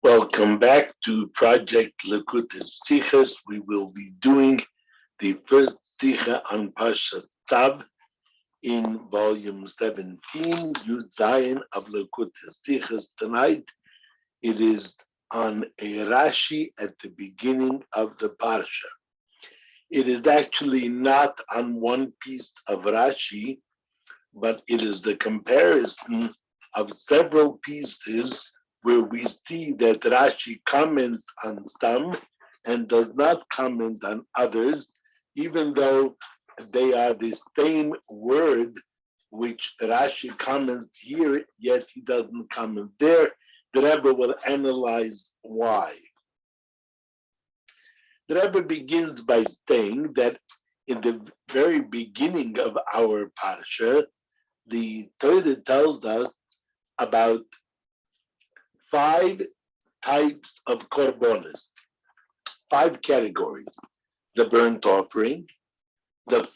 Welcome back to Project Lekutis Sichas. We will be doing the first Sicha on Pasha Tzav in volume 17, Yud Zayin of Lekutis Sichas. Tonight it is on a Rashi at the beginning of the Parsha. It is actually not on one piece of Rashi, but it is the comparison of several pieces where we see that Rashi comments on some and does not comment on others, even though they are the same word which Rashi comments here, yet he doesn't comment there. The Rebbe will analyze why. The Rebbe begins by saying that in the very beginning of our Parsha, the Torah tells us about 5 types of korbanos, 5 categories: the burnt offering, the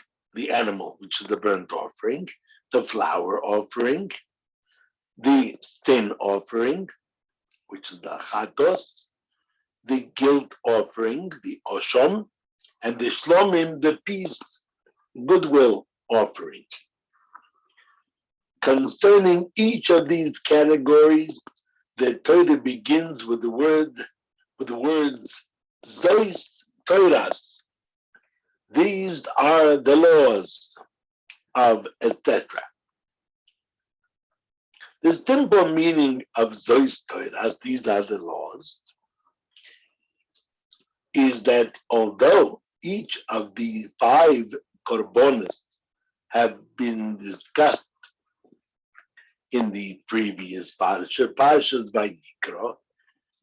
animal, which is the burnt offering, the flour offering, the sin offering, which is the chatos, the guilt offering, the oshom, and the shlomim, the peace, goodwill offering. Concerning each of these categories, the Torah begins with the words Zois Toras. These are the laws of etc. The simple meaning of Zois Toras, these are the laws, is that although each of the 5 korbanos have been discussed in the previous parshas Vayikra,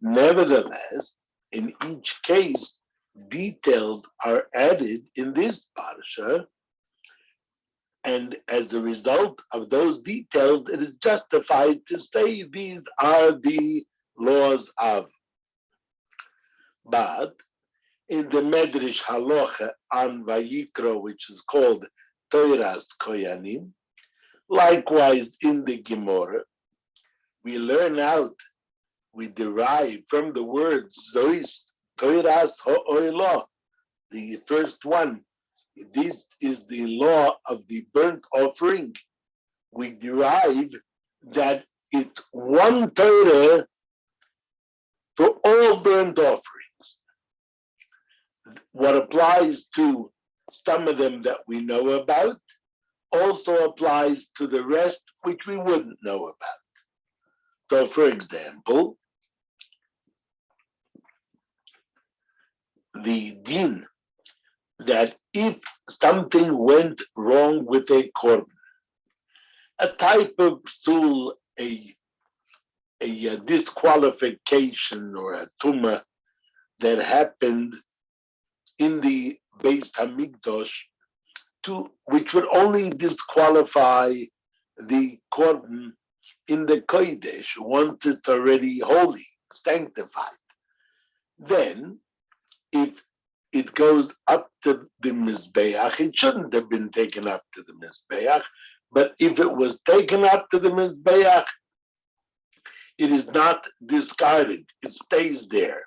nevertheless, in each case, details are added in this parsha, and as a result of those details, it is justified to say these are the laws of. But in the Medrash Halacha on Vayikra, which is called Toras Koyanim, likewise in the Gemara, we derive from the word Zois Toras Ha'olah, the first one. This is the law of the burnt offering. We derive that it's one Torah for all burnt offerings. What applies to some of them that we know about also applies to the rest which we wouldn't know about. So, for example, the din that if something went wrong with a korban, a type of psul, a disqualification or a tumah that happened in the Beis Hamikdash, which would only disqualify the korban in the kodesh once it's already holy, sanctified. Then, if it goes up to the mizbeach, it shouldn't have been taken up to the mizbeach, but if it was taken up to the mizbeach, it is not discarded; it stays there.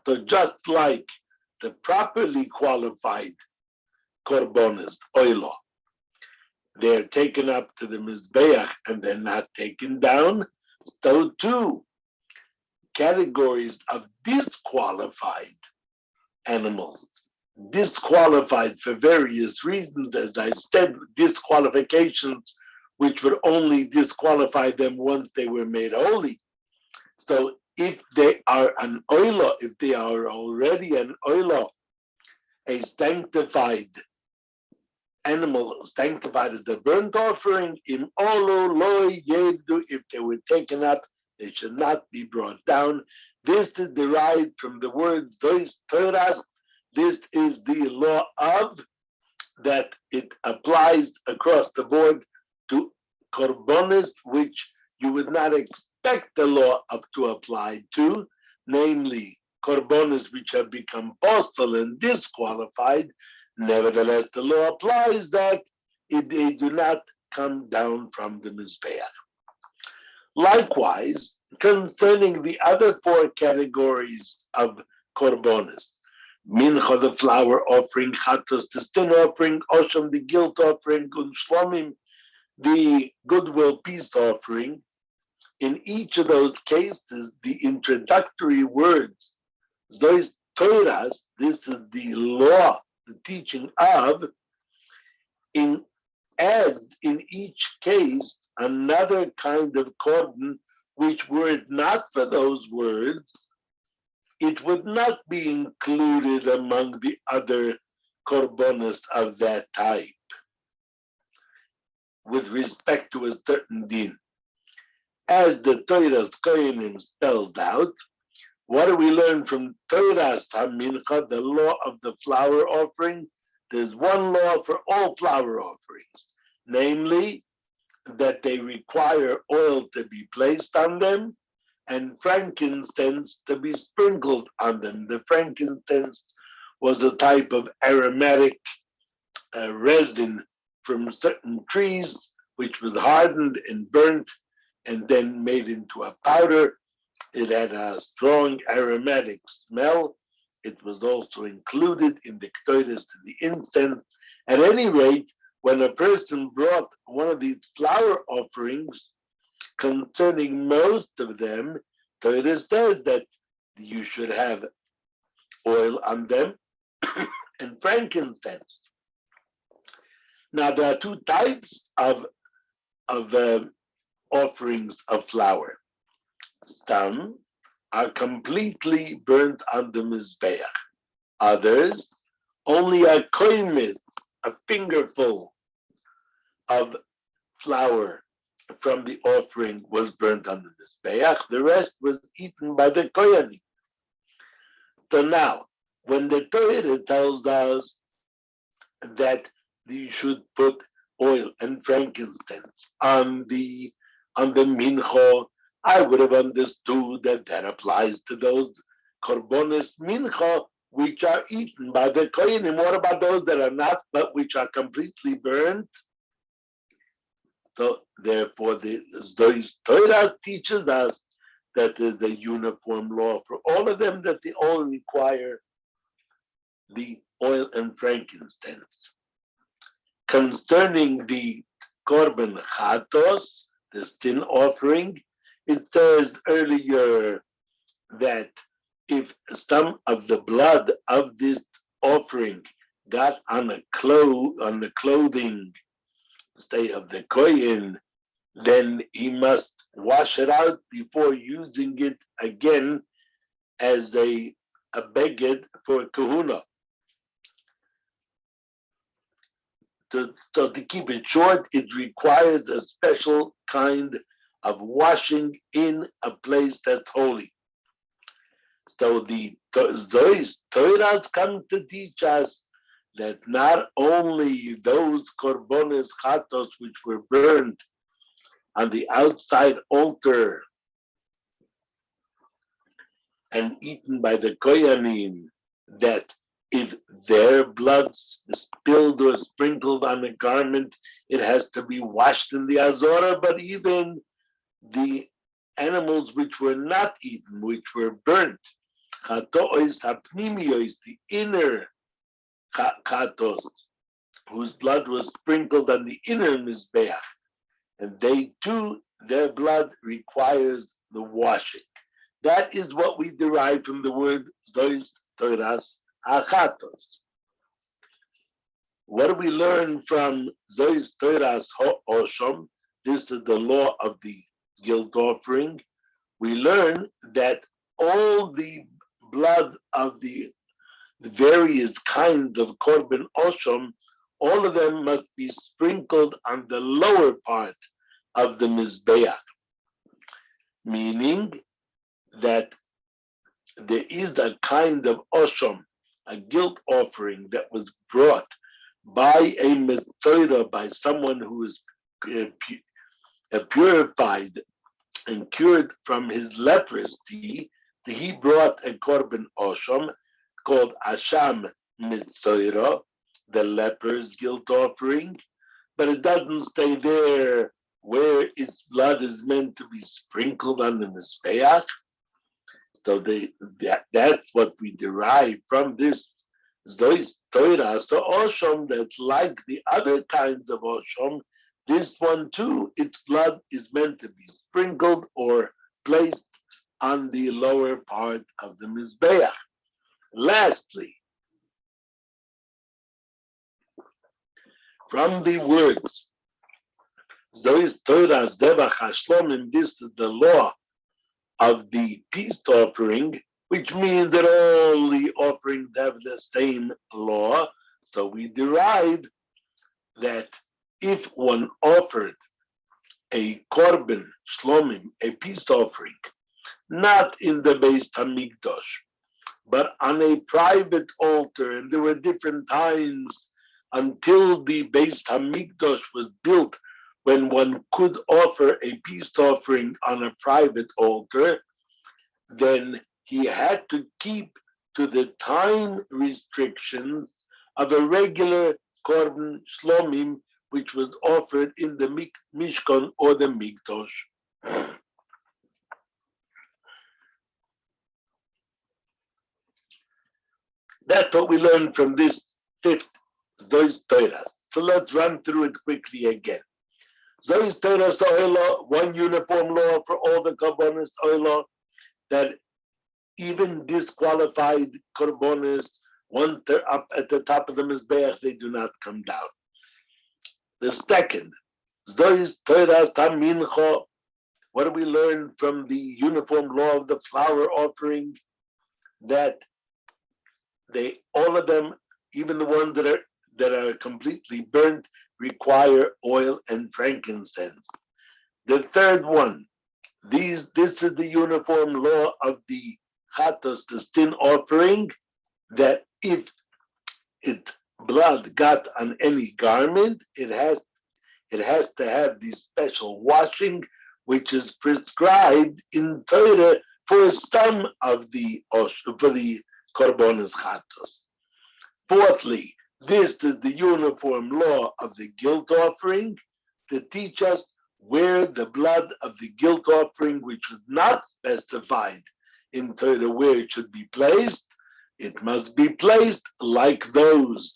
So, just like the properly qualified korbanos, oilo, they're taken up to the mizbeach and they're not taken down, so too categories of disqualified animals, disqualified for various reasons, as I said, disqualifications which would only disqualify them once they were made holy. So if they are an oilo, if they are already an oilo, a sanctified animal, sanctified as the burnt offering, in olu lo yedu, if they were taken up, they should not be brought down. This is derived from the word Zois Toras. This is the law of, that it applies across the board to korbanos which you would not expect the law of to apply to, namely korbanos which have become postal and disqualified. Nevertheless, the law applies that they do not come down from the mizbeach. Likewise, Concerning the other four categories of korbanos, mincha, the flour offering, chatos, the sin offering, osham, the guilt offering, and shlomim, the goodwill peace offering, in each of those cases, the introductory words, those Torahs, this is the law, the teaching of, adds in each case another kind of korban, which were it not for those words, it would not be included among the other korbanos of that type with respect to a certain din. As the Torah's Kohanim spells out, what do we learn from Torah's Hamincha, the law of the flour offering? There's one law for all flour offerings, namely that they require oil to be placed on them and frankincense to be sprinkled on them. The frankincense was a type of aromatic resin from certain trees, which was hardened and burnt and then made into a powder. It had a strong aromatic smell. It was also included in the ketores to the incense. At any rate, when a person brought one of these flour offerings, concerning most of them, Torah says that you should have oil on them and frankincense. Now, there are two types of offerings of flour. Some are completely burnt on the Mizbeach. Others, only a koimit, a fingerful of flour from the offering was burnt on the Mizbeach. The rest was eaten by the Kohanim. So now, when the Torah tells us that you should put oil and frankincense on the mincha, I would have understood that that applies to those korbanos mincha which are eaten by the kohanim. What about those that are not, but which are completely burnt? So therefore, those Torah teaches us that there's a uniform law for all of them, that they all require the oil and frankincense. Concerning the korban chatos, the sin offering, it says earlier that if some of the blood of this offering got on the clothing, say, of the kohen, then he must wash it out before using it again as a beged for kahuna. So to keep it short, it requires a special kind of washing in a place that's holy. So the Torahs come to teach us that not only those korbanos chatos which were burned on the outside altar and eaten by the kohanim, that if their blood spilled or sprinkled on a garment, it has to be washed in the azora, but even the animals which were not eaten, which were burnt, chatois hapnimios, the inner chatos, whose blood was sprinkled on the inner mizbeach, and they too, their blood requires the washing. That is what we derive from the word zois toras achatos. What do we learn from zois toras ho'oshom? This is the law of the guilt offering. We learn that all the blood of the various kinds of korban oshom, all of them must be sprinkled on the lower part of the mizbeach, meaning that there is a kind of oshom, a guilt offering that was brought by a mitzvah, by someone who is purified and cured from his leprosy. He brought a korban oshom called Asham Mitzorah, the leper's guilt offering, but it doesn't stay there where its blood is meant to be sprinkled on the Mizbeach. So that's what we derive from this Zois Torah. So Oshom, that's like the other kinds of Oshom, this one too, its blood is meant to be sprinkled or placed on the lower part of the Mizbeach. Lastly, from the words, Zois Torah Zebach HaShlomim, this is the law of the peace offering, which means that all the offerings have the same law. So we derive that if one offered a korban shlomim, a peace offering, not in the Beis Hamikdash, but on a private altar, and there were different times until the Beis Hamikdash was built when one could offer a peace offering on a private altar, then he had to keep to the time restrictions of a regular korban shlomim, which was offered in the Mishkan or the Mikdash. That's what we learned from this fifth Zois Torah. So let's run through it quickly again. Zois Torah Sohela, one uniform law for all the korbanos Sohela, that even disqualified korbanos, once they're up at the top of the Mizbeach, they do not come down. The second, Zois Torah Tamincho, what do we learn from the uniform law of the flour offering? That they, all of them, even the ones that are completely burnt, require oil and frankincense. The third one, this is the uniform law of the chatos, the sin offering, that if its blood got on any garment, it has to have the special washing, which is prescribed in Torah for some of the korbanos chatos. Fourthly, this is the uniform law of the guilt offering to teach us where the blood of the guilt offering, which was not specified in Torah where it should be placed, it must be placed like those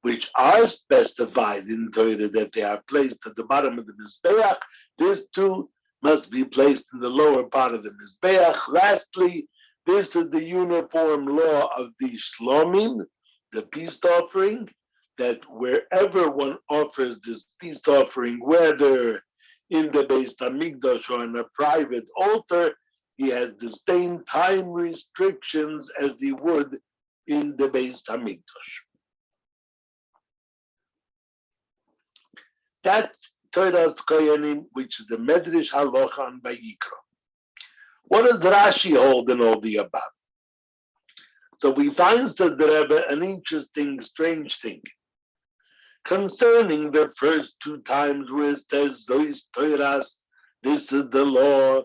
which are specified in Torah, that they are placed at the bottom of the Mizbeach. This too must be placed in the lower part of the Mizbeach. Lastly, this is the uniform law of the Shlomim, the peace offering, that wherever one offers this peace offering, whether in the Beis Hamikdash or on a private altar, he has the same time restrictions as he would in the Beis Hamikdash. That's Torah's Koyanim, which is the Medrash Halacha on Vayikra. What does Rashi hold in all the above? So we find, says the Rebbe, an interesting, strange thing concerning the first two times where it says Zois Torah, this is the law,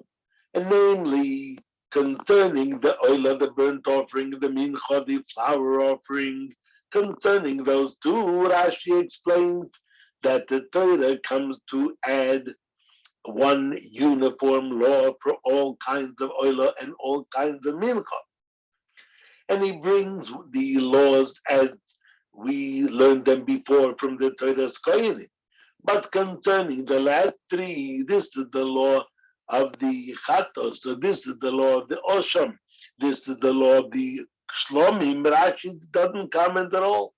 and namely concerning the oil of the burnt offering, the mincha, the flour offering. Concerning those two, Rashi explains that the Torah comes to add one uniform law for all kinds of oil and all kinds of mincha. And he brings the laws as we learned them before from the Torah's Koyanim. But concerning the last three, this is the law of the chatos, so this is the law of the osham, this is the law of the shlomim. Rashi doesn't comment at all.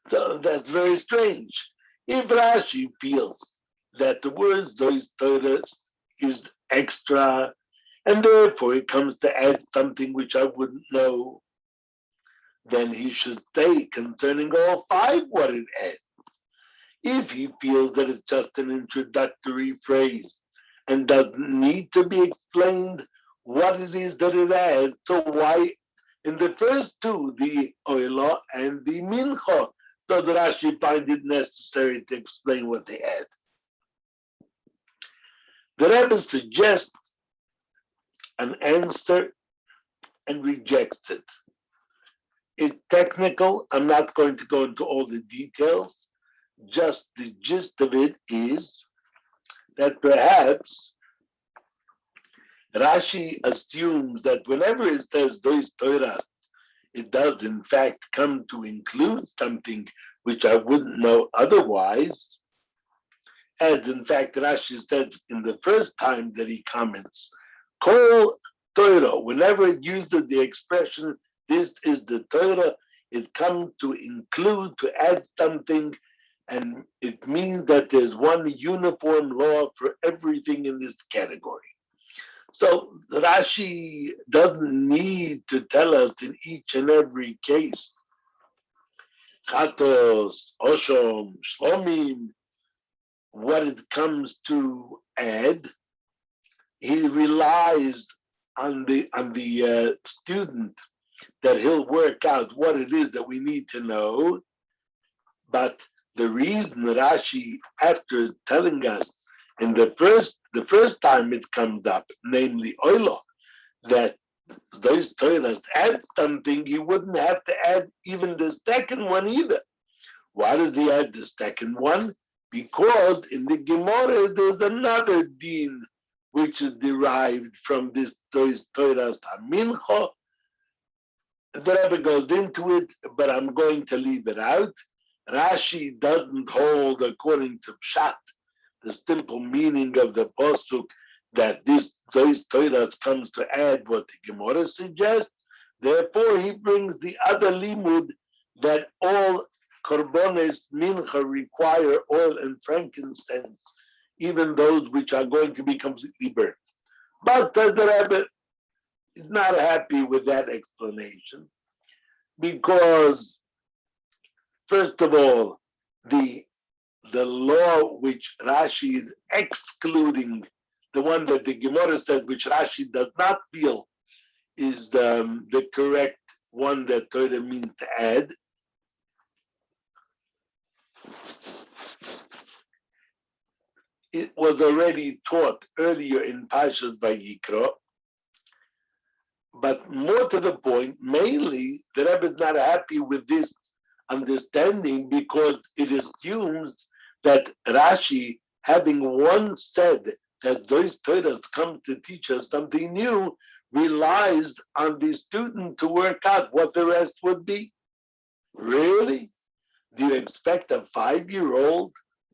So that's very strange. If Rashi feels that the word Zois Torah is extra, and therefore it comes to add something which I wouldn't know, then he should say concerning all five what it adds. If he feels that it's just an introductory phrase and doesn't need to be explained what it is that it adds, so why in the first two, the oila and the mincha, does Rashi find it necessary to explain what they add? The Rebbe suggests an answer and rejects it. It's technical. I'm not going to go into all the details. Just the gist of it is that perhaps Rashi assumes that whenever it says those Torahs, it does in fact come to include something which I wouldn't know otherwise, as in fact Rashi says in the first time that he comments, Kol Torah, whenever it uses the expression, this is the Torah, it comes to include, to add something, and it means that there's one uniform law for everything in this category. So Rashi doesn't need to tell us in each and every case, Chatos, Oshom, Shlomim, what it comes to add. He relies on the student that he'll work out what it is that we need to know. But the reason Rashi, after telling us in the first time it comes up, namely Oilo, that those Torahs add something, he wouldn't have to add even the second one either. Why does he add the second one? Because in the Gemara there's another din which is derived from those Torahs Mincha. The Rebbe goes into it, but I'm going to leave it out. Rashi doesn't hold, according to Pshat, the simple meaning of the pasuk, that those Torahs comes to add what the Gemara suggests. Therefore, he brings the other limud that all korbanos mincha require oil and frankincense, even those which are going to be completely burnt. But the Rebbe is not happy with that explanation because, first of all, the law which Rashi is excluding, the one that the Gemara says, which Rashi does not feel is the correct one that Torah means to add. It was already taught earlier in Parshas Vayikra, but more to the point, mainly the Rebbe is not happy with this understanding because it assumes that Rashi, having once said that those Torahs come to teach us something new, relies on the student to work out what the rest would be. Really? Do you expect a 5-year-old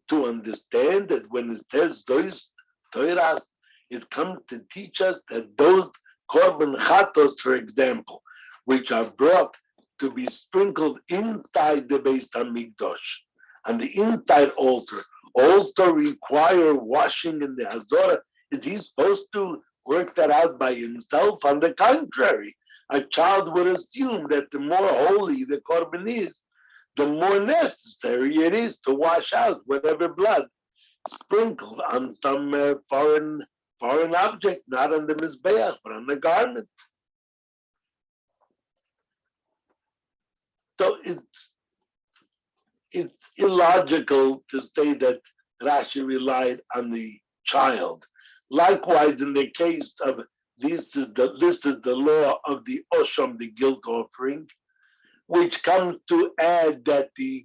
to understand that when it says those Torahs, it comes to teach us that those korban chatos, for example, which are brought to be sprinkled inside the Beis Hamikdash and the inside altar, also require washing in the Hazorah? Is he supposed to work that out by himself? On the contrary, a child would assume that the more holy the korban is, the more necessary it is to wash out whatever blood sprinkled on some foreign object, not on the mizbeach, but on the garment. So it's illogical to say that Rashi relied on the child. Likewise, in the case of this is the law of the Osham, the guilt offering, which comes to add that the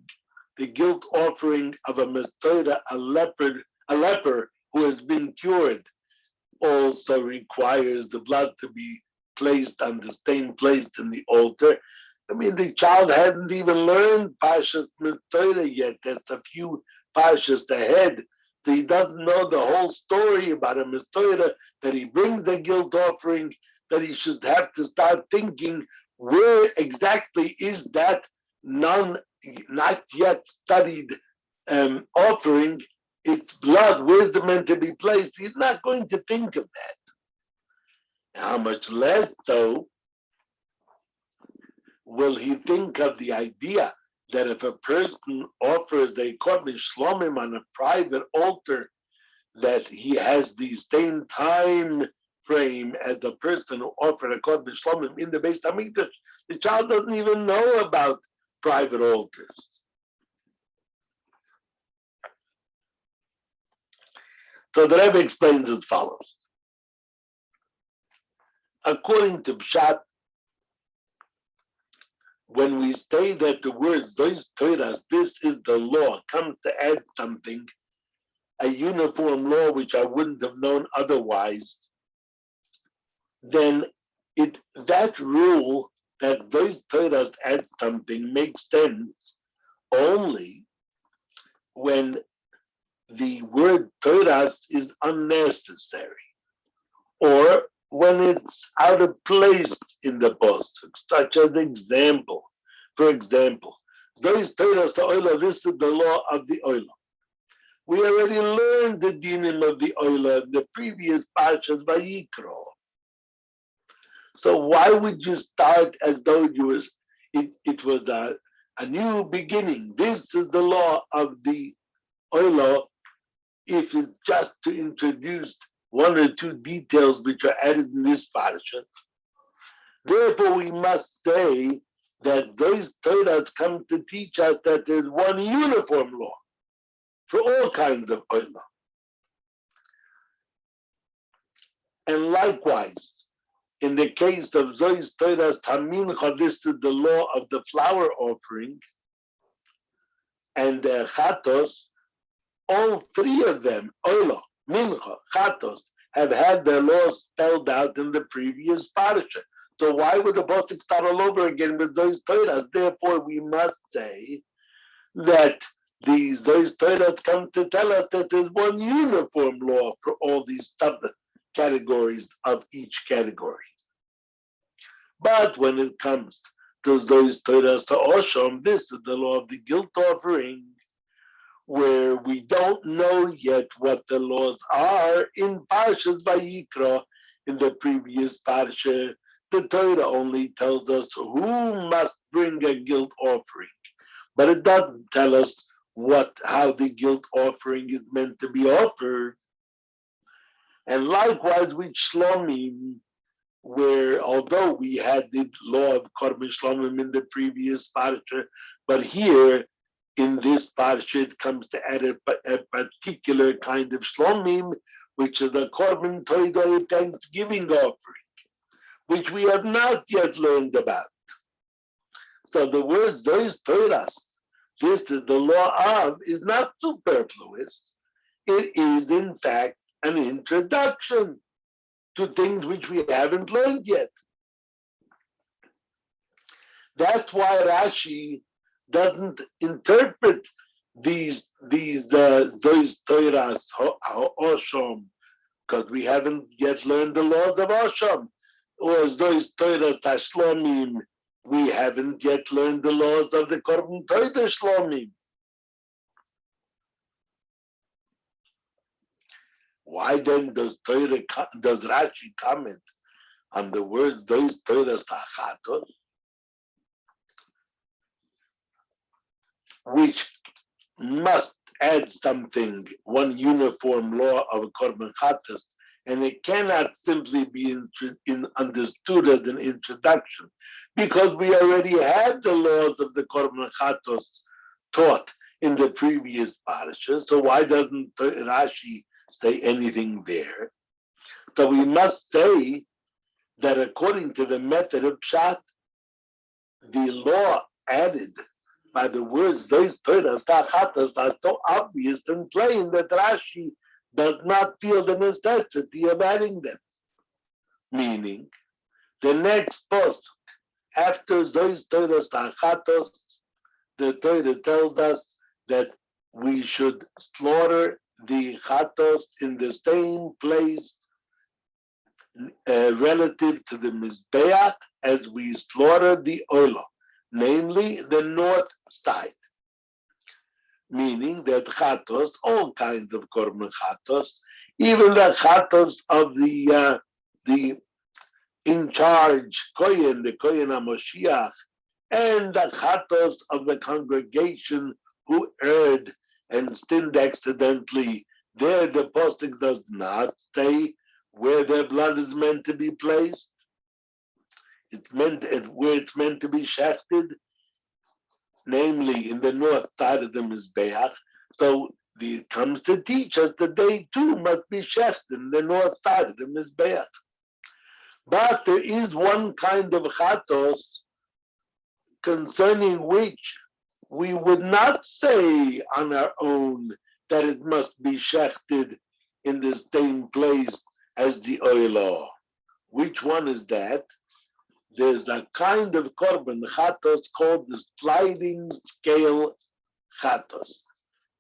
guilt offering of a Mesorah, a leper who has been cured, also requires the blood to be placed on the same place in the altar. I mean, the child hasn't even learned Parshas Mesorah yet. That's a few Parshas ahead. So he doesn't know the whole story about a Mesorah, that he brings the guilt offering, that he should have to start thinking, where exactly is that not yet studied offering? Its blood, where's it meant to be placed? He's not going to think of that. How much less so will he think of the idea that if a person offers a korban shlomim on a private altar, that he has the same time frame as the person who offered a korban shlomim in the Beis Hamikdash? The child doesn't even know about private altars. So the Rebbe explains as follows. According to Pshat, when we say that the words, those Torahs, this is the law, come to add something, a uniform law which I wouldn't have known otherwise, then that rule that those Torahs add something makes sense only when the word Torah is unnecessary, or when it's out of place in the pasuk, such as example. For example, those Torahs to Oila, this is the law of the Oila. We already learned the dinim of the Oila in the previous parshas Vayikra. So why would you start as though it was a new beginning? This is the law of the Oila, if it's just to introduce one or two details which are added in this parasha. Therefore, we must say that those Torahs come to teach us that there's one uniform law for all kinds of oila. And likewise, in the case of those Torahs, Tamincha, this is the law of the flower offering, and the Chatos, all three of them, Oila, Mincha, Chatos, have had their laws spelled out in the previous parasha. So why would the pasuk start all over again with those Torahs? Therefore, we must say that those Torahs come to tell us that there's one uniform law for all these subcategories of each category. But when it comes to those Torahs to Osham, this is the law of the guilt offering, where we don't know yet what the laws are in Parshas Vayikra. In the previous Parsha, the Torah only tells us who must bring a guilt offering, but it doesn't tell us how the guilt offering is meant to be offered. And likewise with Shlomim, where although we had the law of Korban Shlomim in the previous Parsha, but here in this parsha, it comes to add a particular kind of shlomim, which is the korban toidah, thanksgiving offering, which we have not yet learned about. So the words those Torahs, this is the law of, is not superfluous. It is in fact an introduction to things which we haven't learned yet. That's why Rashi doesn't interpret those Torahs Osham, because we haven't yet learned the laws of Osham, or those Torahs Tashlomim, we haven't yet learned the laws of the Korban Torah Shlomim. Why then does Rashi comment on the words those Torahs Tachatos, which must add something, one uniform law of Korban Chatas, and it cannot simply be understood as an introduction, because we already had the laws of the Korban Chatos taught in the previous parasha. So why doesn't Rashi say anything there? So we must say that according to the method of Pshat, the law added by the words those Torahs Tachatos are so obvious and plain that Rashi does not feel the necessity of adding them. Meaning, the next post after those Torahs Tachatos, the Torah tells us that we should slaughter the Chatos in the same place relative to the Mizbeach as we slaughter the Olah, namely the north side. Meaning that Chatos, all kinds of Korban Chatos, even the Chatos of the in charge Kohen, the Kohen HaMoshiach, and the Chatos of the congregation who erred and sinned accidentally, there the posting does not say where their blood is meant to be placed. It's meant where it's meant to be shechted, namely in the north side of the Mizbeach. So it comes to teach us that they too must be shechted in the north side of the Mizbeach. But there is one kind of chatos concerning which we would not say on our own that it must be shechted in the same place as the oilo. Which one is that? There's a kind of korban chatos called the sliding scale chatos.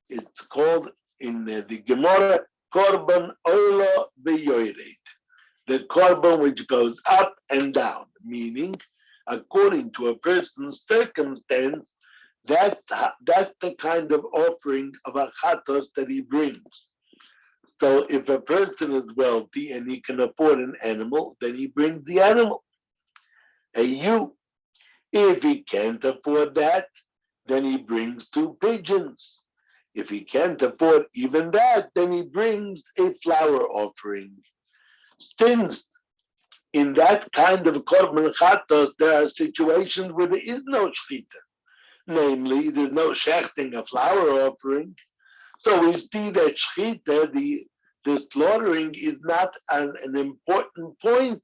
It's called in the Gemara korban oilo beyored. The korban which goes up and down, meaning according to a person's circumstance, that's the kind of offering of a chatos that he brings. So if a person is wealthy and he can afford an animal, then he brings the animal. A ewe. If he can't afford that, then he brings 2 pigeons. If he can't afford even that, then he brings a flower offering. Since in that kind of korban chatos, there are situations where there is no shechita. Namely, there's no shechting, a flower offering. So we see that shechita, the slaughtering, is not an important point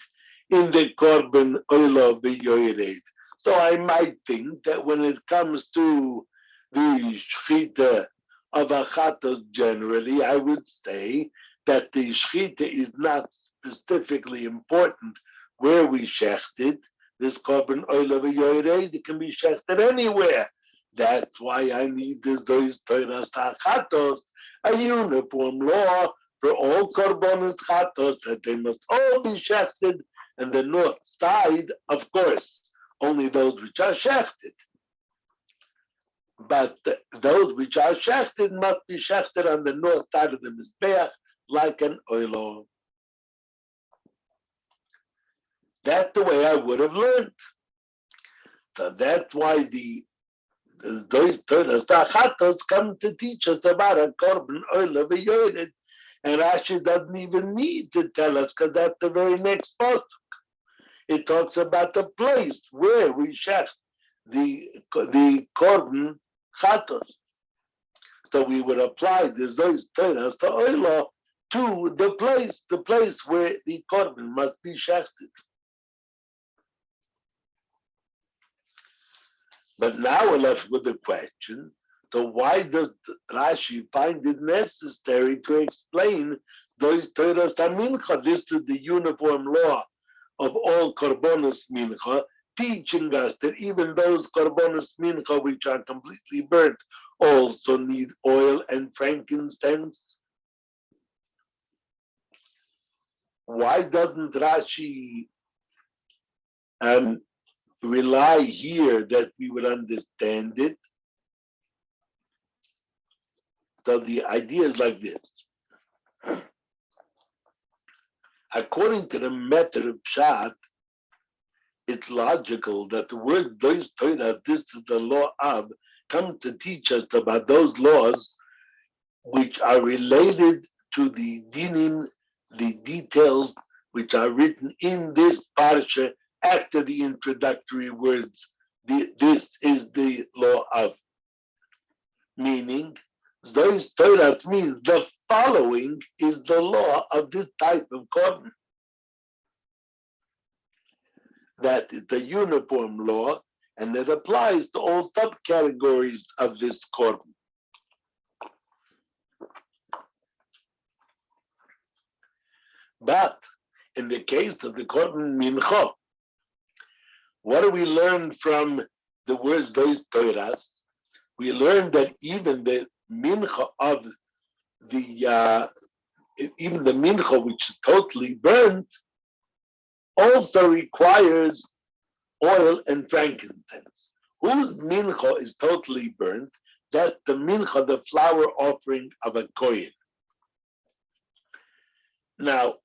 in the korban oilo beyored. So I might think that when it comes to the shechita of a chatos generally, I would say that the shechita is not specifically important where we shechted. This korban oilo beyored, it can be shechted anywhere. That's why I need this those Torahs chatos, a uniform law for all korbanos chatos, that they must all be shechted, and the north side, of course, only those which are shechted. But those which are shechted must be shechted on the north side of the mizbeach, like an oilo. That's the way I would have learned. So that's why those Torahs chatos come to teach us about a korban oilo beyored, and Rashi doesn't even need to tell us, because that's the very next pasuk. It talks about the place where we shecht the korban chatos. So we would apply the zois Torahs to oilo to the place where the korban must be shechted. But now we're left with the question, so why does Rashi find it necessary to explain those Torahs mincha? This is the uniform law of all korbanos mincha, teaching us that even those korbanos mincha which are completely burnt also need oil and frankincense. Why doesn't Rashi rely here that we would understand it? So the idea is like this. According to the method of Pshat, it's logical that the word those Torahs, this is the law of, come to teach us about those laws which are related to the dinim, the details which are written in this parsha after the introductory words. This is the law of. Meaning, those Torahs means the following is the law of this type of korban. That is a uniform law, and it applies to all subcategories of this korban. But in the case of the korban mincha, what do we learn from the words those Torahs? We learn that even the mincha of even the mincha which is totally burnt also requires oil and frankincense. Whose mincha is totally burnt? That's the mincha, the flower offering of a kohen. Now,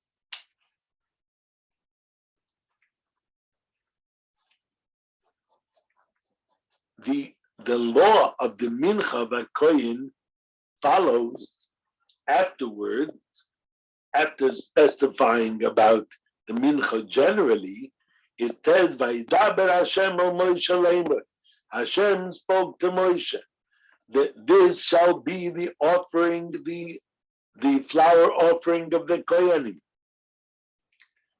the law of the mincha of a kohen follows afterwards, after specifying about the mincha generally. It says, "Vayidaber Hashem el Moshe leimer." Hashem spoke to Moshe that this shall be the offering, the flower offering of the kohanim.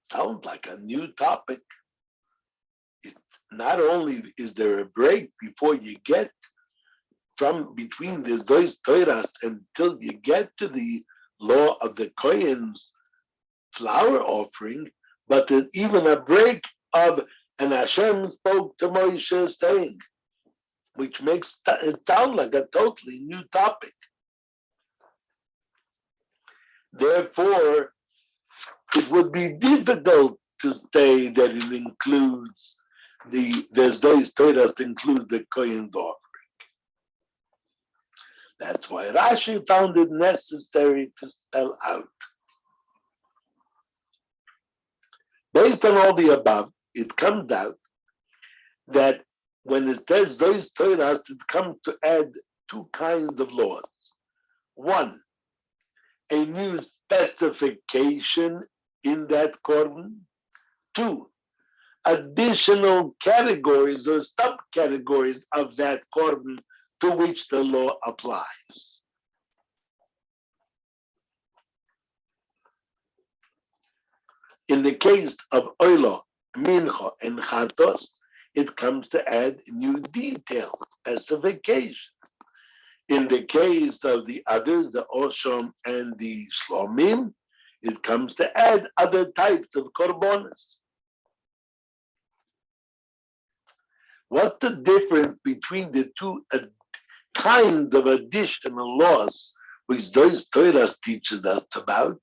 Sounds like a new topic. Not only is there a break before you get from between those Torahs until you get to the law of the Kohen's flour offering, but there's even a break of, and Hashem spoke to Moshe saying, which makes it sound like a totally new topic. Therefore, it would be difficult to say that it includes there's those Torahs include the Kohen's offering. That's why Rashi found it necessary to spell out. Based on all the above, it comes out that when it says those Torahs, it comes to add two kinds of laws. One, a new specification in that korban. Two, additional categories or subcategories of that korban to which the law applies. In the case of Oilo, Mincha, and Chatos, it comes to add new detail, specification. In the case of the others, the Oshom and the Shlomim, it comes to add other types of korbanos. What's the difference between the two kinds of additional laws which those Torahs teaches us about?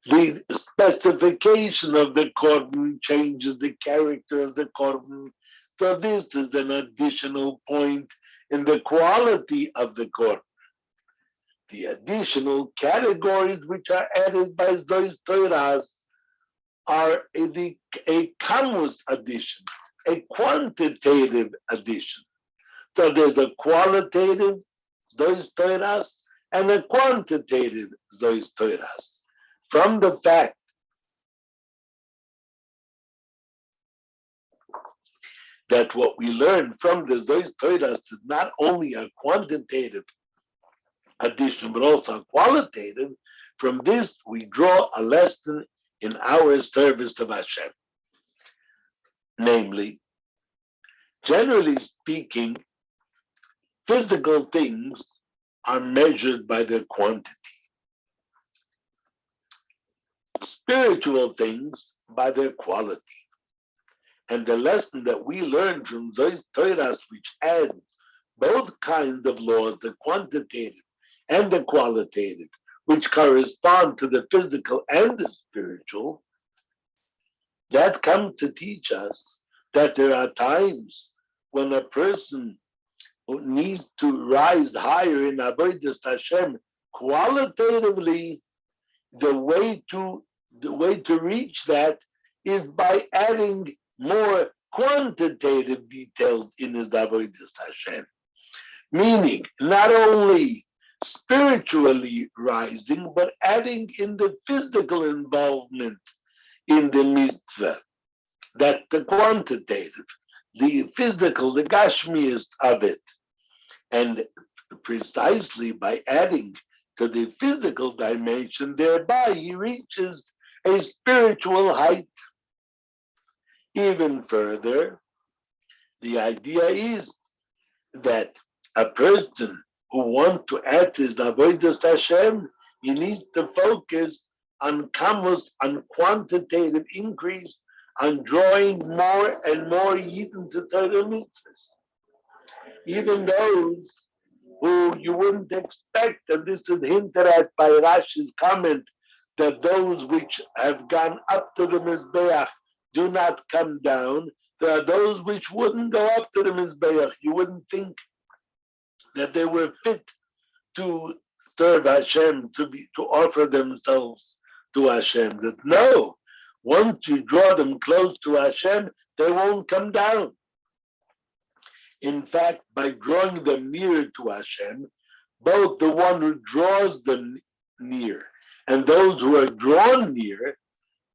The specification of the korban changes the character of the korban. So this is an additional point in the quality of the korban. The additional categories which are added by those Torahs are a kamus addition, a quantitative addition. So there's a qualitative those Torahs and a quantitative those Torahs. From the fact that what we learn from the Zois Torahs is not only a quantitative addition, but also a qualitative, from this we draw a lesson in our service of Hashem. Namely, generally speaking, physical things are measured by their quantity. Spiritual things by their quality. And the lesson that we learn from those Torahs which add both kinds of laws, the quantitative and the qualitative, which correspond to the physical and the spiritual, that comes to teach us that there are times when a person who needs to rise higher in Avodas Hashem qualitatively, the way to reach that is by adding more quantitative details in his Avodas Hashem. Meaning, not only spiritually rising, but adding in the physical involvement in the mitzvah. That's the quantitative, the physical, the gashmiest of it. And precisely by adding to the physical dimension, thereby he reaches a spiritual height. Even further, the idea is that a person who wants to add his Avodas Hashem, he needs to focus on kamus, on quantitative increase, on drawing more and more Yidden to Torah mitzvahs. Even those who you wouldn't expect, and this is hinted at by Rashi's comment, that those which have gone up to the Mizbeach do not come down. There are those which wouldn't go up to the Mizbeach. You wouldn't think that they were fit to serve Hashem, to offer themselves to Hashem. That no, once you draw them close to Hashem, they won't come down. In fact, by drawing them near to Hashem, both the one who draws them near and those who are drawn near,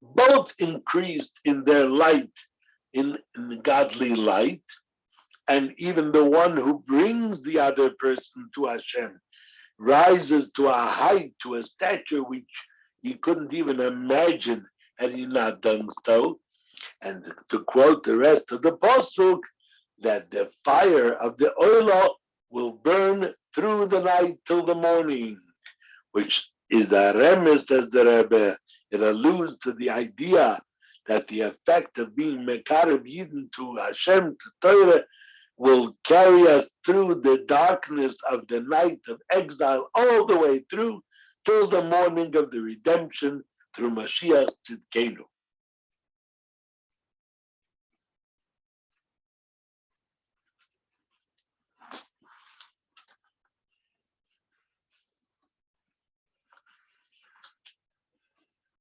both increased in their light, in the godly light, and even the one who brings the other person to Hashem rises to a height, to a stature which he couldn't even imagine had he not done so. And to quote the rest of the pasuk, that the fire of the oilo will burn through the night till the morning, which is the remes, says the Rebbe. It alludes to the idea that the effect of being Mekarev Yidden to Hashem, to Torah, will carry us through the darkness of the night of exile all the way through till the morning of the redemption through Mashiach Tzidkenu.